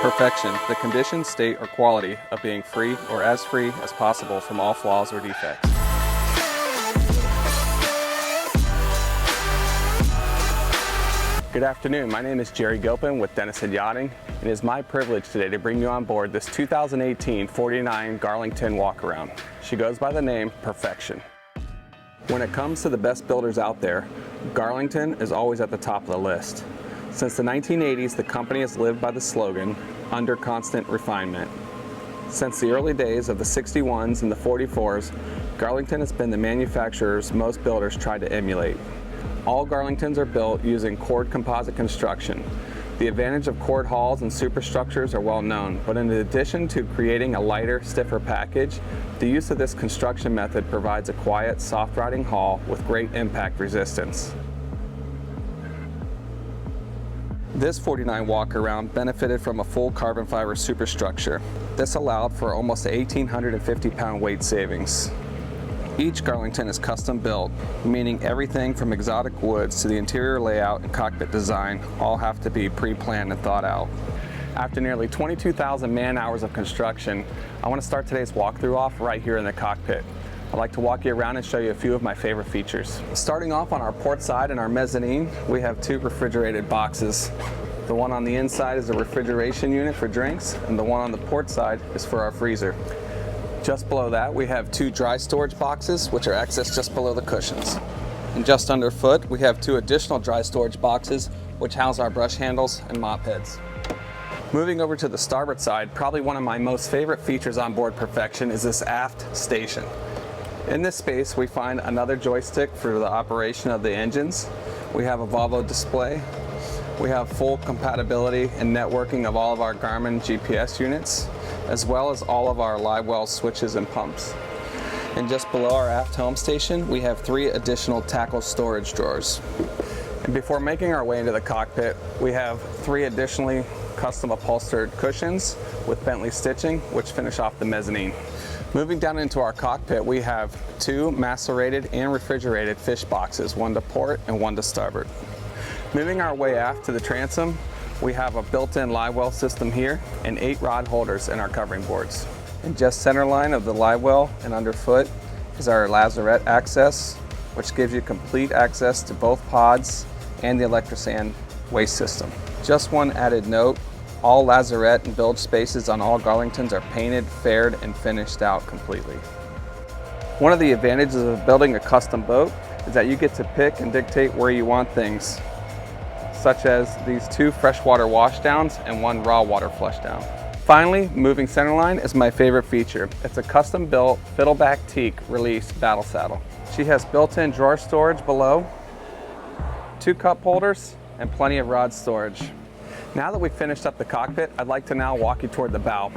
Perfection, the condition, state, or quality of being free or as free as possible from all flaws or defects. Good afternoon, my name is Jerry Gilpin with Denison Yachting, and it is my privilege today to bring you on board this 2018 49 Garlington walkaround. She goes by the name Perfection. When it comes to the best builders out there, Garlington is always at the top of the list. Since the 1980s, the company has lived by the slogan, under constant refinement. Since the early days of the 61s and the 44s, Garlington has been the manufacturers most builders try to emulate. All Garlingtons are built using cord composite construction. The advantage of cord hulls and superstructures are well known, but in addition to creating a lighter, stiffer package, the use of this construction method provides a quiet, soft riding hull with great impact resistance. This 49 walkaround benefited from a full carbon fiber superstructure. This allowed for almost a 1,850 pound weight savings. Each Garlington is custom built, meaning everything from exotic woods to the interior layout and cockpit design all have to be pre-planned and thought out. After nearly 22,000 man-hours of construction, I want to start today's walkthrough off right here in the cockpit. I'd like to walk you around and show you a few of my favorite features. Starting off on our port side and our mezzanine, we have two refrigerated boxes. The one on the inside is a refrigeration unit for drinks, and the one on the port side is for our freezer. Just below that, we have two dry storage boxes, which are accessed just below the cushions. And just underfoot, we have two additional dry storage boxes, which house our brush handles and mop heads. Moving over to the starboard side, probably one of my most favorite features on board Perfection is this aft station. In this space, we find another joystick for the operation of the engines. We have a Volvo display. We have full compatibility and networking of all of our Garmin GPS units, as well as all of our live well switches and pumps. And just below our aft helm station, we have 3 additional tackle storage drawers. And before making our way into the cockpit, we have 3 additionally custom upholstered cushions with Bentley stitching, which finish off the mezzanine. Moving down into our cockpit, we have 2 macerated and refrigerated fish boxes, one to port and one to starboard. Moving our way aft to the transom, we have a built-in live well system here and 8 rod holders in our covering boards. And just center line of the live well and underfoot is our lazarette access, which gives you complete access to both pods and the Electrosand waste system. Just one added note, all lazarette and bilge spaces on all Garlingtons are painted, faired, and finished out completely. One of the advantages of building a custom boat is that you get to pick and dictate where you want things, such as these 2 freshwater washdowns and 1 raw water flushdown. Finally, moving centerline is my favorite feature. It's a custom built fiddleback teak release battle saddle. She has built-in drawer storage below, 2 cup holders, and plenty of rod storage. Now that we've finished up the cockpit, I'd like to now walk you toward the bow.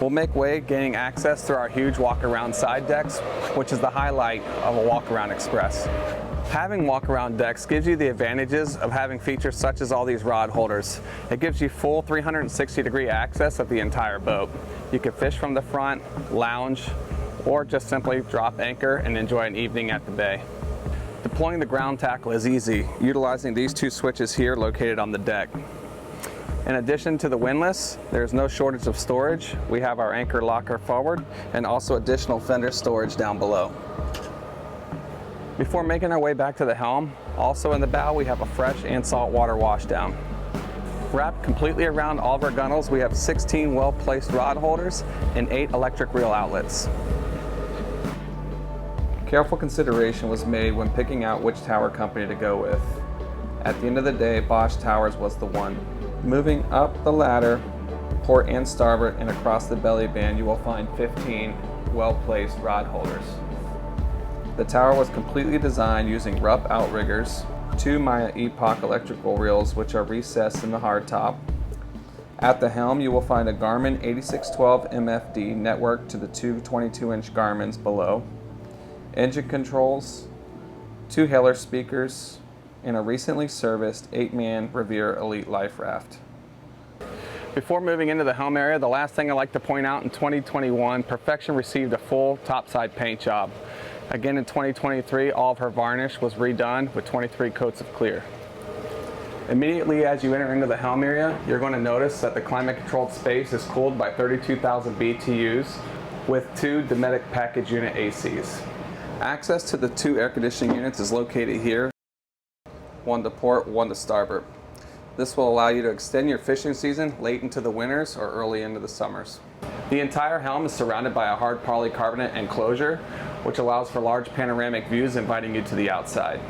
We'll make way gaining access through our huge walk-around side decks, which is the highlight of a walk-around express. Having walk-around decks gives you the advantages of having features such as all these rod holders. It gives you full 360-degree access of the entire boat. You can fish from the front, lounge, or just simply drop anchor and enjoy an evening at the bay. Deploying the ground tackle is easy, utilizing these 2 switches here located on the deck. In addition to the windlass, there's no shortage of storage. We have our anchor locker forward and also additional fender storage down below. Before making our way back to the helm, also in the bow we have a fresh and salt water washdown. Wrapped completely around all of our gunnels, we have 16 well-placed rod holders and 8 electric reel outlets. Careful consideration was made when picking out which tower company to go with. At the end of the day, Bosch Towers was the one. Moving up the ladder, port and starboard and across the belly band, you will find 15 well-placed rod holders. The tower was completely designed using Rupp outriggers, 2 Maya Epoch electrical reels which are recessed in the hardtop. At the helm you will find a Garmin 8612 MFD networked to the 2 22-inch Garmins below, engine controls, 2 Heller speakers, and a recently serviced 8-man Revere Elite Life Raft. Before moving into the helm area, the last thing I'd like to point out, in 2021, Perfection received a full topside paint job. Again in 2023, all of her varnish was redone with 23 coats of clear. Immediately as you enter into the helm area, you're going to notice that the climate-controlled space is cooled by 32,000 BTUs with 2 Dometic package unit ACs. Access to the 2 air conditioning units is located here, one to port, one to starboard. This will allow you to extend your fishing season late into the winters or early into the summers. The entire helm is surrounded by a hard polycarbonate enclosure, which allows for large panoramic views inviting you to the outside.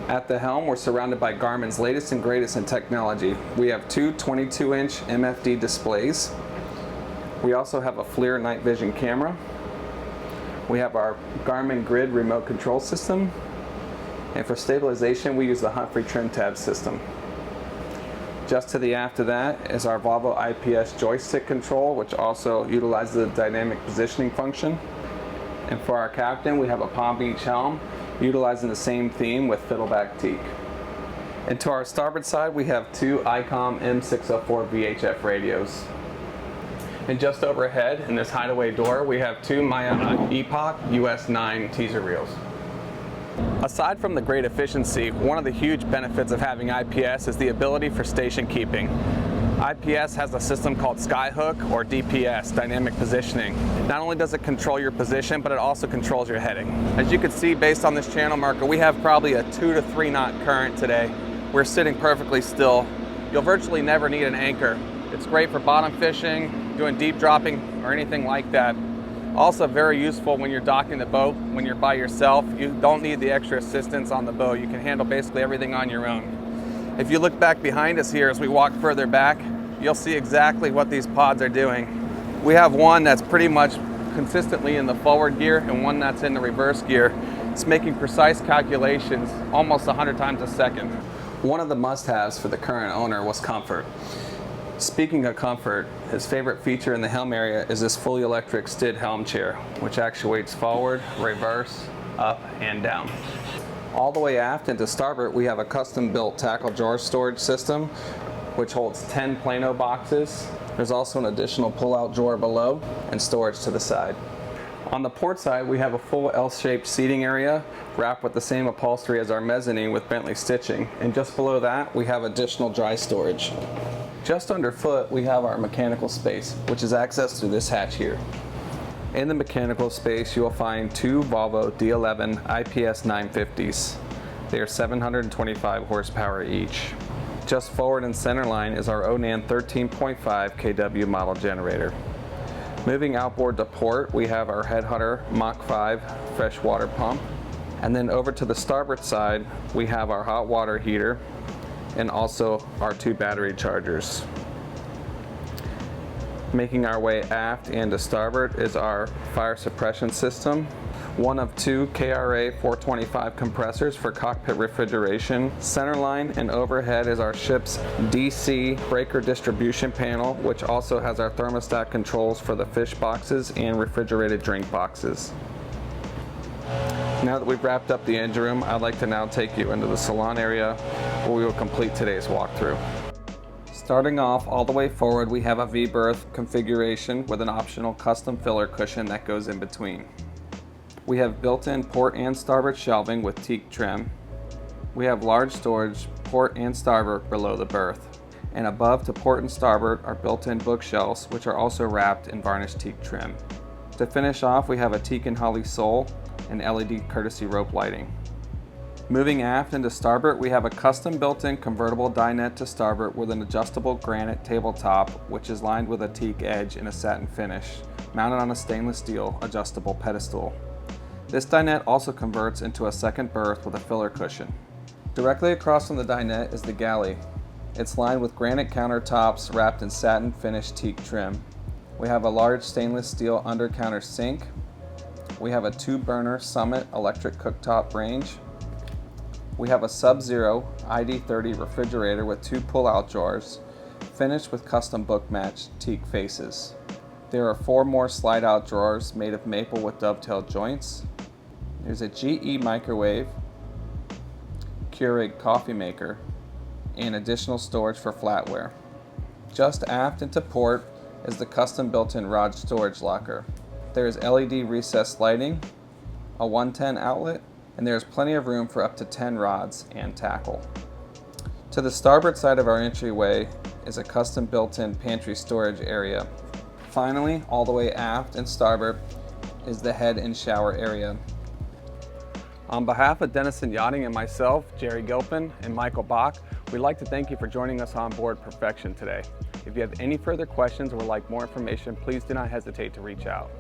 At the helm, we're surrounded by Garmin's latest and greatest in technology. We have 2 22-inch MFD displays. We also have a FLIR night vision camera. We have our Garmin Grid remote control system. And for stabilization, we use the Humphrey trim tab system. Just to the aft of that is our Volvo IPS joystick control, which also utilizes the dynamic positioning function. And for our captain, we have a Palm Beach helm, utilizing the same theme with fiddleback teak. And to our starboard side, we have 2 ICOM M604 VHF radios. And just overhead, in this hideaway door, we have 2 Maya Epoch US 9 teaser reels. Aside from the great efficiency, one of the huge benefits of having IPS is the ability for station keeping. IPS has a system called Skyhook, or DPS, dynamic positioning. Not only does it control your position, but it also controls your heading. As you can see, based on this channel marker, we have probably a 2 to 3 knot current today. We're sitting perfectly still. You'll virtually never need an anchor. It's great for bottom fishing, doing deep dropping, or anything like that. Also very useful when you're docking the boat, when you're by yourself. You don't need the extra assistance on the boat. You can handle basically everything on your own. If you look back behind us here as we walk further back, you'll see exactly what these pods are doing. We have one that's pretty much consistently in the forward gear and one that's in the reverse gear. It's making precise calculations almost 100 times a second. One of the must-haves for the current owner was comfort. Speaking of comfort, his favorite feature in the helm area is this fully electric STID helm chair, which actuates forward, reverse, up, and down. All the way aft and to starboard, we have a custom-built tackle drawer storage system, which holds 10 Plano boxes. There's also an additional pull-out drawer below and storage to the side. On the port side, we have a full L-shaped seating area wrapped with the same upholstery as our mezzanine with Bentley stitching. And just below that, we have additional dry storage. Just underfoot, we have our mechanical space, which is accessed through this hatch here. In the mechanical space, you will find 2 Volvo D11 IPS 950s. They are 725 horsepower each. Just forward and center line is our Onan 13.5 kW model generator. Moving outboard to port, we have our Headhunter Mach 5 freshwater pump. And then over to the starboard side, we have our hot water heater and also our 2 battery chargers. Making our way aft and to starboard is our fire suppression system. One of 2 KRA 425 compressors for cockpit refrigeration. Centerline and overhead is our ship's DC breaker distribution panel, which also has our thermostat controls for the fish boxes and refrigerated drink boxes. Now that we've wrapped up the engine room, I'd like to now take you into the salon area where we will complete today's walkthrough. Starting off all the way forward, we have a V-berth configuration with an optional custom filler cushion that goes in between. We have built-in port and starboard shelving with teak trim. We have large storage port and starboard below the berth. And above to port and starboard are built-in bookshelves, which are also wrapped in varnished teak trim. To finish off, we have a teak and holly sole and LED courtesy rope lighting. Moving aft into starboard, we have a custom built-in convertible dinette to starboard with an adjustable granite tabletop, which is lined with a teak edge in a satin finish, mounted on a stainless steel adjustable pedestal. This dinette also converts into a second berth with a filler cushion. Directly across from the dinette is the galley. It's lined with granite countertops wrapped in satin finished teak trim. We have a large stainless steel under counter sink. We have a 2-burner Summit electric cooktop range. We have a Sub-Zero ID30 refrigerator with 2 pull-out drawers, finished with custom book-matched teak faces. There are 4 more slide-out drawers made of maple with dovetail joints. There's a GE microwave, Keurig coffee maker, and additional storage for flatware. Just aft into port is the custom built-in rod storage locker. There is LED recessed lighting, a 110 outlet, and there's plenty of room for up to 10 rods and tackle. To the starboard side of our entryway is a custom built-in pantry storage area. Finally, all the way aft and starboard is the head and shower area. On behalf of Denison Yachting and myself, Jerry Gilpin and Michael Bach, we'd like to thank you for joining us on board Perfection today. If you have any further questions or would like more information, please do not hesitate to reach out.